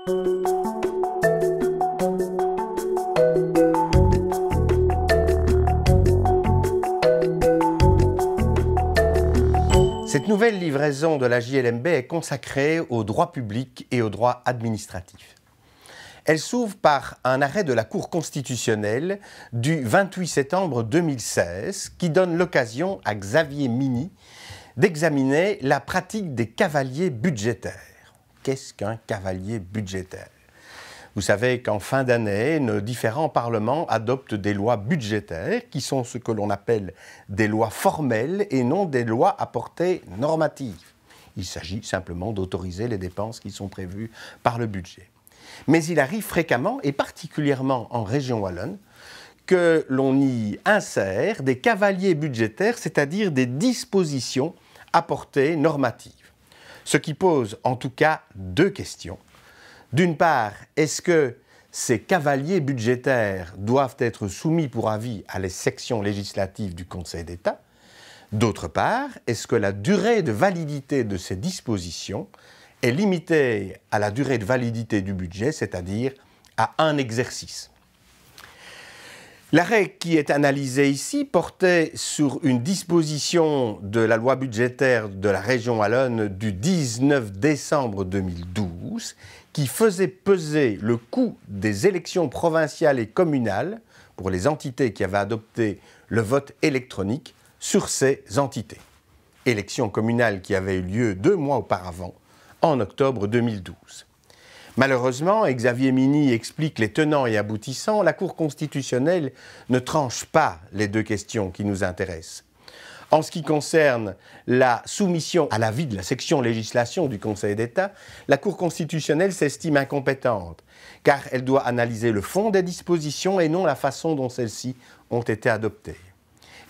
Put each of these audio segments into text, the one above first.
Cette nouvelle livraison de la JLMB est consacrée au droit public et au droit administratif. Elle s'ouvre par un arrêt de la Cour constitutionnelle du 28 septembre 2016 qui donne l'occasion à Xavier Mini d'examiner la pratique des cavaliers budgétaires. Qu'est-ce qu'un cavalier budgétaire ? Vous savez qu'en fin d'année, nos différents parlements adoptent des lois budgétaires qui sont ce que l'on appelle des lois formelles et non des lois à portée normative. Il s'agit simplement d'autoriser les dépenses qui sont prévues par le budget. Mais il arrive fréquemment, et particulièrement en région wallonne, que l'on y insère des cavaliers budgétaires, c'est-à-dire des dispositions à portée normative. Ce qui pose en tout cas deux questions. D'une part, est-ce que ces cavaliers budgétaires doivent être soumis pour avis à les sections législatives du Conseil d'État? D'autre part, est-ce que la durée de validité de ces dispositions est limitée à la durée de validité du budget, c'est-à-dire à un exercice? L'arrêt qui est analysé ici portait sur une disposition de la loi budgétaire de la région wallonne du 19 décembre 2012 qui faisait peser le coût des élections provinciales et communales pour les entités qui avaient adopté le vote électronique sur ces entités. Élections communales qui avaient eu lieu 2 mois auparavant, en octobre 2012. Malheureusement, et Xavier Mini explique les tenants et aboutissants, la Cour constitutionnelle ne tranche pas les deux questions qui nous intéressent. En ce qui concerne la soumission à l'avis de la section législation du Conseil d'État, la Cour constitutionnelle s'estime incompétente, car elle doit analyser le fond des dispositions et non la façon dont celles-ci ont été adoptées.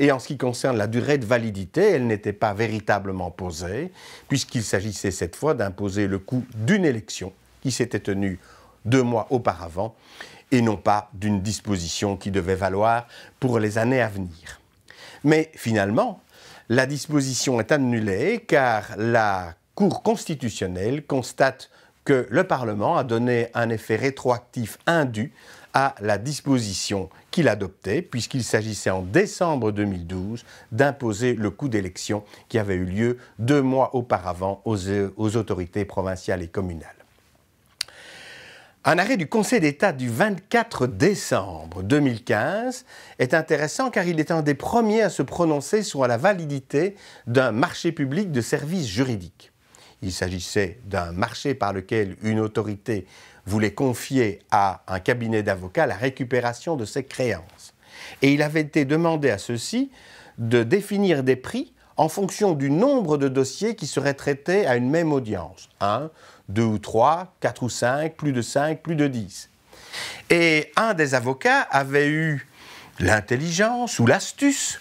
Et en ce qui concerne la durée de validité, elle n'était pas véritablement posée, puisqu'il s'agissait cette fois d'imposer le coût d'une élection qui s'était tenue 2 mois auparavant, et non pas d'une disposition qui devait valoir pour les années à venir. Mais finalement, la disposition est annulée car la Cour constitutionnelle constate que le Parlement a donné un effet rétroactif indu à la disposition qu'il adoptait, puisqu'il s'agissait en décembre 2012 d'imposer le coût d'élection qui avait eu lieu 2 mois auparavant aux autorités provinciales et communales. Un arrêt du Conseil d'État du 24 décembre 2015 est intéressant car il est un des premiers à se prononcer sur la validité d'un marché public de services juridiques. Il s'agissait d'un marché par lequel une autorité voulait confier à un cabinet d'avocats la récupération de ses créances. Et il avait été demandé à ceux-ci de définir des prix en fonction du nombre de dossiers qui seraient traités à une même audience. 1, 2 ou 3, 4 ou 5, plus de 5, plus de 10. Et un des avocats avait eu l'intelligence ou l'astuce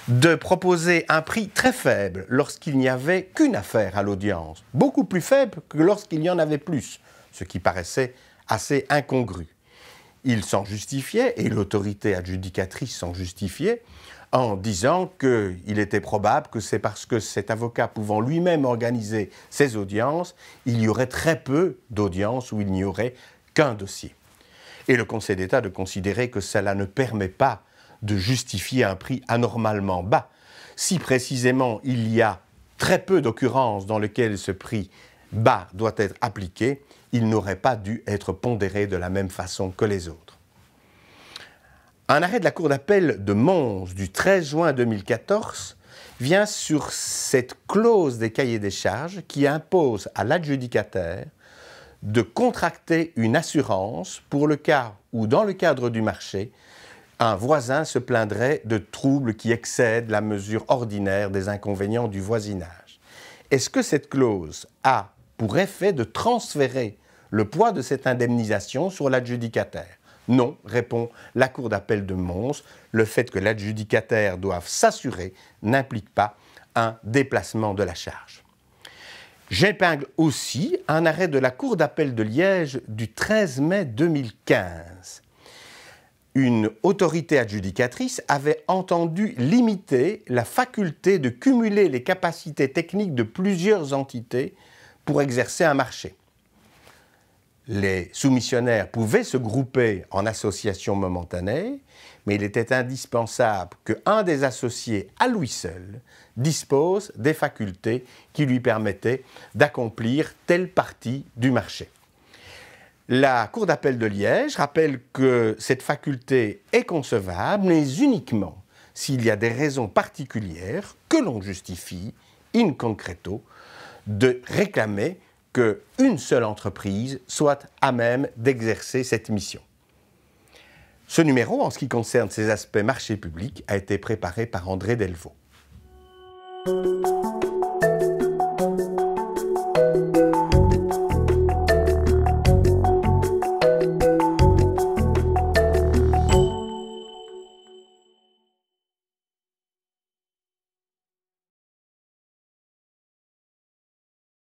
de proposer un prix très faible lorsqu'il n'y avait qu'une affaire à l'audience, beaucoup plus faible que lorsqu'il y en avait plus, ce qui paraissait assez incongru. Il s'en justifiait, et l'autorité adjudicatrice s'en justifiait, en disant qu'il était probable que c'est parce que cet avocat pouvant lui-même organiser ses audiences, il y aurait très peu d'audiences où il n'y aurait qu'un dossier. Et le Conseil d'État de considérer que cela ne permet pas de justifier un prix anormalement bas. Si précisément il y a très peu d'occurrences dans lesquelles ce prix bas doit être appliqué, il n'aurait pas dû être pondéré de la même façon que les autres. Un arrêt de la Cour d'appel de Mons du 13 juin 2014 vient sur cette clause des cahiers des charges qui impose à l'adjudicataire de contracter une assurance pour le cas où, dans le cadre du marché, un voisin se plaindrait de troubles qui excèdent la mesure ordinaire des inconvénients du voisinage. Est-ce que cette clause a pour effet de transférer le poids de cette indemnisation sur l'adjudicataire? Non, répond la Cour d'appel de Mons, le fait que l'adjudicataire doive s'assurer n'implique pas un déplacement de la charge. J'épingle aussi un arrêt de la Cour d'appel de Liège du 13 mai 2015. Une autorité adjudicatrice avait entendu limiter la faculté de cumuler les capacités techniques de plusieurs entités pour exercer un marché. Les soumissionnaires pouvaient se grouper en associations momentanées, mais il était indispensable qu'un des associés, à lui seul, dispose des facultés qui lui permettaient d'accomplir telle partie du marché. La Cour d'appel de Liège rappelle que cette faculté est concevable, mais uniquement s'il y a des raisons particulières que l'on justifie, in concreto, de réclamer qu'une seule entreprise soit à même d'exercer cette mission. Ce numéro, en ce qui concerne ces aspects marché public, a été préparé par André Delvaux.